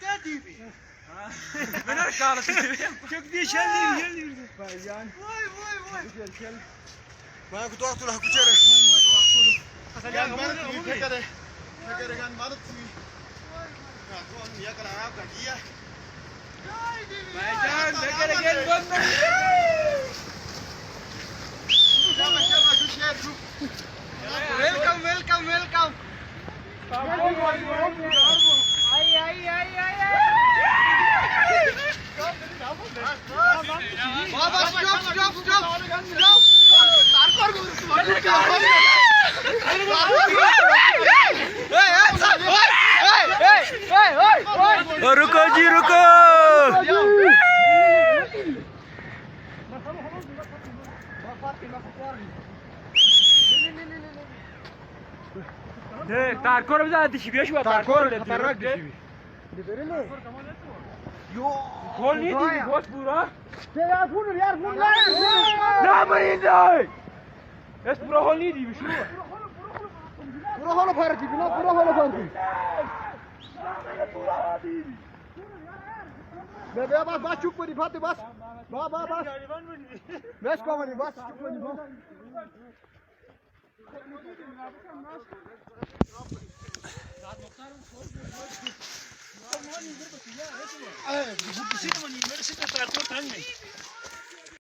تاديبي من الكارت شوف دي شلي Bayan. واي Gel. ما كنت وقت له كتير كان مرت في فكرة كان مرت في كان يا كلا عاب كذيه بايجان فكرة جن بنا شباب شو شير شو ويلكم بابا ستوب रुको जी रुको देख तारकोर भी ज़्यादा दिशी भी तारकोर खतरनाक दिशी भी खोल नहीं थी बहुत पूरा ना मरीना इस पूरा खोल नहीं थी Vishnu Pura holo farki, pura holo farki. Bebe bas çuk bari Fatih bas. Bas. Beş komani bas çuk bari bas. Evet, bu bir şey mi? Neresi de tartıyor tanımıyor.